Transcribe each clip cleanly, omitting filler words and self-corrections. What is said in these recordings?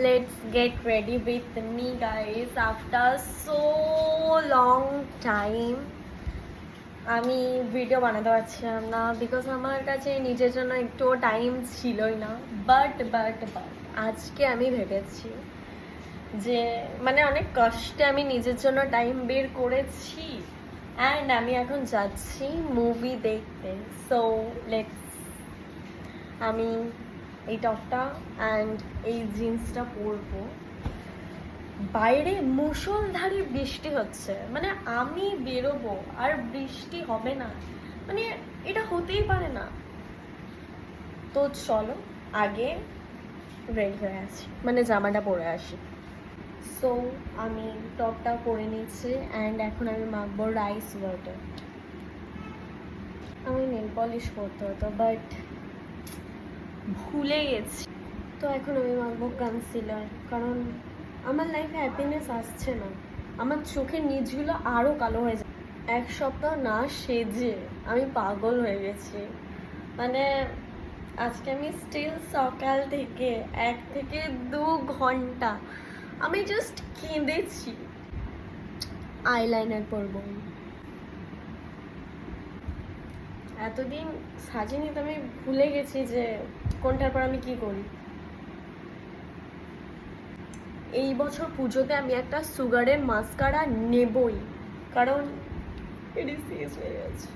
Let's get ready with me guys after so long time. আমি video বানাতে পারছিলাম না বিকজ আমার কাছে নিজের জন্য একটু টাইম ছিলই না। বাট আজকে আমি ভেবেছি যে মানে অনেক কষ্টে আমি নিজের জন্য টাইম বের করেছি অ্যান্ড আমি এখন যাচ্ছি মুভি দেখতে। সো লেটস, আমি এই টপটা অ্যান্ড এই জিন্সটা পরবো। বাইরে মুষলধারে বৃষ্টি হচ্ছে, মানে আমি বেরোবো আর বৃষ্টি হবে না, মানে এটা হতেই পারে না। তো চলো আগে রেডি হয়ে আসি, মানে জামাটা পরে আসি। সো আমি টপটা পরে নিচ্ছি অ্যান্ড এখন আমি মাখবো রাইস ওয়াটার। আমি নেল পলিশ করতে হতো বাট ভুলে গেছি। তো এখন আমি মাখবো কনসিলার, কারণ আমার লাইফে হ্যাপিনেস আসছে না, আমার চোখের নিচগুলো আরও কালো হয়ে যায়। এক সপ্তাহ না সেজে আমি পাগল হয়ে গেছি। মানে আজকে আমি স্টিল সকাল থেকে 1 থেকে 2 ঘন্টা আমি জাস্ট কেঁদেছি। আইলাইনার পরবো, এতদিন সাজিনি তো আমি ভুলে গেছি যে কোনটার পর আমি কি করি। এই বছর পুজোতে আমি একটা সুগারের মাস্কারা নেবই, কারণ এটি শেষ হয়ে গেছে।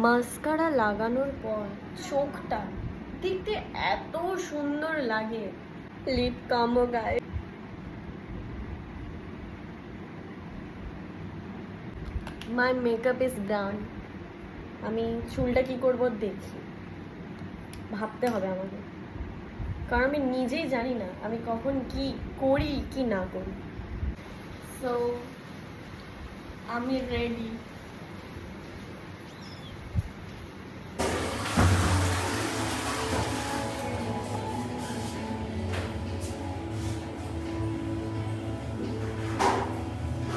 মাস্কারা লাগানোর পর চোখটা দেখতে এত সুন্দর লাগে। লিপ কামও গায়ে। মাই মেকআপ ইজ ডান। আমি চুলটা কি করব দেখি, ভাবতে হবে আমাকে, কারণ আমি নিজেই জানি না আমি কখন কি করি কি না করি। সো আমি রেডি।